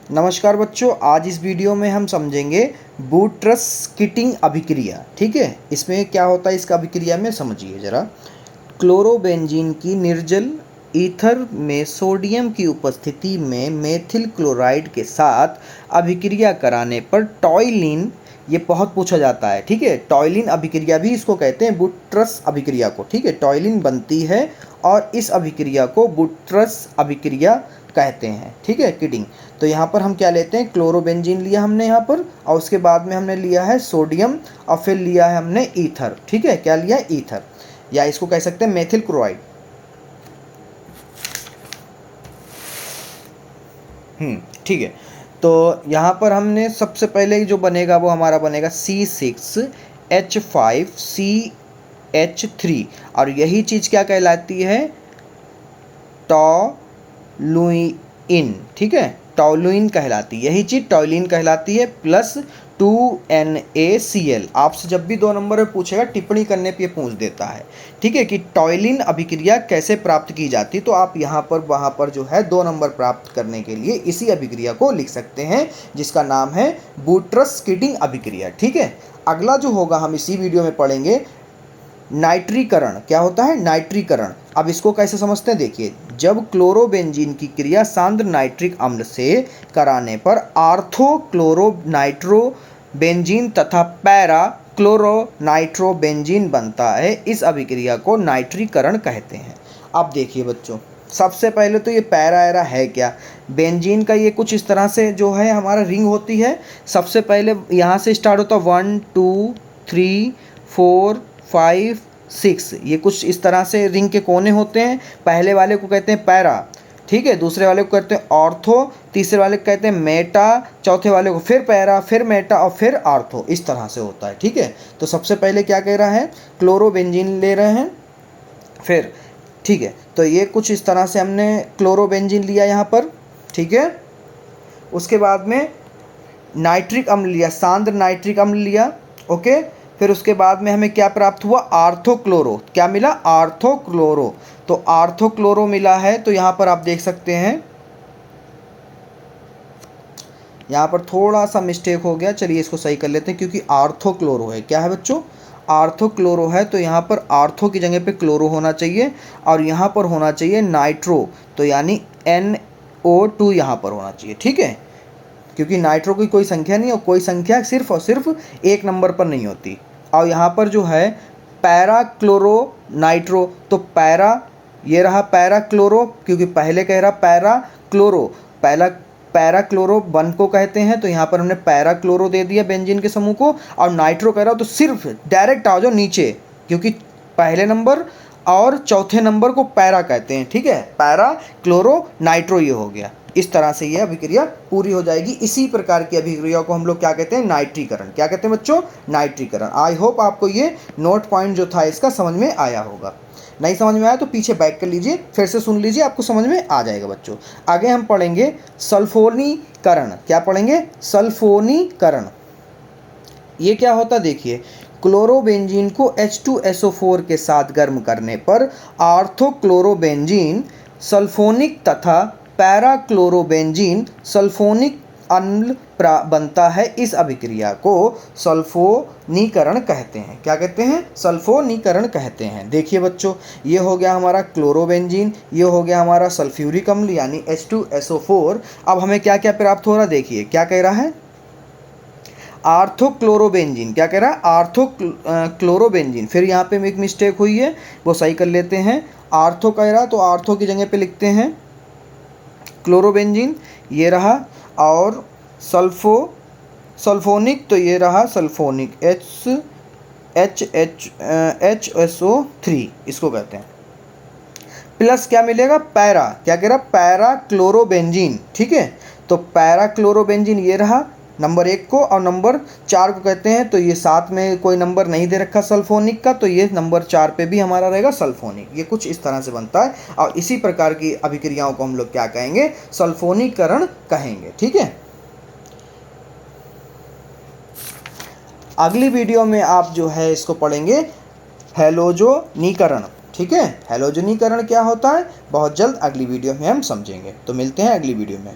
नमस्कार बच्चों, आज इस वीडियो में हम समझेंगे बूट्रस-कीटिंग अभिक्रिया। ठीक है, इसमें क्या होता है इसका अभिक्रिया में समझिए ज़रा। क्लोरोबेंजीन की निर्जल ईथर में सोडियम की उपस्थिति में मेथिल क्लोराइड के साथ अभिक्रिया कराने पर टॉयलिन, ये बहुत पूछा जाता है। ठीक है, टॉयलिन अभिक्रिया भी इसको कहते हैं, बूट्रस अभिक्रिया को। ठीक है, टॉयलिन बनती है और इस अभिक्रिया को बूट्रस अभिक्रिया कहते हैं। ठीक है, कीटिंग। तो यहाँ पर हम क्या लेते हैं, क्लोरोबेंजीन लिया हमने यहाँ पर, और उसके बाद में हमने लिया है सोडियम, और फिर लिया है हमने ईथर। ठीक है, क्या लिया, ईथर, या इसको कह सकते हैं मेथिल क्लोराइड। ठीक है, तो यहाँ पर हमने सबसे पहले जो बनेगा वो हमारा बनेगा C6H5CH3, और यही चीज़ क्या कहलाती है, टॉलुइन। ठीक है, टॉलुइन कहलाती है, यही चीज़ टॉयलिन कहलाती है, प्लस 2NaCl। आपसे जब भी 2 नंबर में पूछेगा टिप्पणी करने पे पूछ देता है। ठीक है, कि टॉयलिन अभिक्रिया कैसे प्राप्त की जाती, तो आप यहाँ पर वहाँ पर जो है 2 नंबर प्राप्त करने के लिए इसी अभिक्रिया को लिख सकते हैं, जिसका नाम है बूट्रस-कीटिंग अभिक्रिया। ठीक है, अगला जो होगा हम इसी वीडियो में पढ़ेंगे नाइट्रीकरण। क्या होता है, नाइट्रीकरण। अब इसको कैसे समझते हैं, देखिए, जब क्लोरोबेंजीन की क्रिया सांद्र नाइट्रिक अम्ल से कराने पर आर्थोक्लोरोनाइट्रोबेंजीन तथा पैरा क्लोरोनाइट्रोबेंजीन बनता है, इस अभिक्रिया को नाइट्रीकरण कहते हैं। अब देखिए बच्चों, सबसे पहले तो ये पैरा एरा है क्या, बेंजीन का ये कुछ इस तरह से जो है हमारा रिंग होती है। सबसे पहले यहाँ से स्टार्ट होता है 1 2 3 4 5 6, ये कुछ इस तरह से रिंग के कोने होते हैं। पहले वाले को कहते हैं पैरा, ठीक है, दूसरे वाले को कहते हैं ऑर्थो, तीसरे वाले को कहते हैं मेटा, चौथे वाले को फिर पैरा, फिर मेटा और फिर आर्थो, इस तरह से होता है। ठीक है, तो सबसे पहले क्या कह रहा है, क्लोरोबेंजीन ले रहे हैं, फिर ठीक है, तो ये कुछ इस तरह से हमने क्लोरोबेंजीन लिया यहाँ पर। ठीक है, उसके बाद में नाइट्रिक अम्ल लिया, सांद्र नाइट्रिक अम्ल लिया। ओके, फिर उसके बाद में हमें क्या प्राप्त हुआ, आर्थोक्लोरो। क्या मिला, आर्थोक्लोरो। तो आर्थोक्लोरो मिला है, तो यहाँ पर आप देख सकते हैं, यहाँ पर थोड़ा सा मिस्टेक हो गया, चलिए इसको सही कर लेते हैं, क्योंकि आर्थोक्लोरो है। क्या है बच्चों, आर्थोक्लोरो है, तो यहाँ पर आर्थो की जगह पे क्लोरो होना चाहिए, और यहाँ पर होना चाहिए नाइट्रो, तो यानी NO2 यहाँ पर होना चाहिए। ठीक है, क्योंकि नाइट्रो की कोई संख्या नहीं, और कोई संख्या सिर्फ और सिर्फ एक नंबर पर नहीं होती। और यहाँ पर जो है पैरा क्लोरो नाइट्रो, तो पैरा, ये रहा पैरा क्लोरो, क्योंकि पहले कह रहा पैरा क्लोरो, पहला पैरा क्लोरो 1 को कहते हैं, तो यहाँ पर हमने पैरा क्लोरो दे दिया बेंजीन के समूह को। और नाइट्रो कह रहा तो सिर्फ डायरेक्ट आ जाओ नीचे, क्योंकि पहले नंबर और चौथे नंबर को पैरा कहते हैं। ठीक है, पैरा क्लोरो नाइट्रो ये हो गया। इस तरह से ये अभिक्रिया पूरी हो जाएगी। इसी प्रकार की अभिक्रिया को हम लोग क्या कहते हैं, नाइट्रीकरण। क्या कहते हैं बच्चों, नाइट्रीकरण। आई होप आपको ये नोट पॉइंट जो था इसका समझ में आया होगा। नहीं समझ में आया तो पीछे बैक कर लीजिए, फिर से सुन लीजिए, आपको समझ में आ जाएगा बच्चों। आगे हम पढ़ेंगे सल्फोनीकरण। क्या पढ़ेंगे, सल्फोनीकरण। ये क्या होता, देखिए, क्लोरोबेंजीन को H2SO4 के साथ गर्म करने पर आर्थोक्लोरोबेंजीन सल्फोनिक तथा पैराक्लोरोबेंजीन सल्फोनिक अम्ल बनता है। इस अभिक्रिया को सल्फोनीकरण कहते हैं। क्या कहते हैं, सल्फोनीकरण कहते हैं। देखिए बच्चों, ये हो गया हमारा क्लोरोबेंजीन, ये हो गया हमारा सल्फ्यूरिक अम्ल यानी H2SO4। अब हमें क्या क्या प्राप्त हो रहा है, देखिए क्या कह रहा है, आर्थोक्लोरोबेंजीन। क्या कह रहा है, आर्थोक्लोरोबेंजीन। फिर यहाँ पे एक मिस्टेक हुई है, वो सही कर लेते हैं। आर्थो कह रहा, तो आर्थो की जगह पे लिखते हैं क्लोरोबेंजीन, ये रहा, और सल्फोनिक, तो ये रहा सल्फोनिक, HSO3 इसको कहते हैं। प्लस क्या मिलेगा, पैरा, क्या कह रहा, पैरा क्लोरोबेंजीन। ठीक है, तो पैरा क्लोरोबेंजीन ये रहा नंबर 1 को, और नंबर 4 को कहते हैं, तो ये साथ में कोई नंबर नहीं दे रखा सल्फोनिक का, तो ये नंबर 4 पे भी हमारा रहेगा सल्फोनिक। ये कुछ इस तरह से बनता है, और इसी प्रकार की अभिक्रियाओं को हम लोग क्या कहेंगे, सल्फोनीकरण कहेंगे। ठीक है, अगली वीडियो में आप जो है इसको पढ़ेंगे हैलोजोनीकरण। ठीक है, हैलोजनीकरण क्या होता है बहुत जल्द अगली वीडियो में हम समझेंगे। तो मिलते हैं अगली वीडियो में।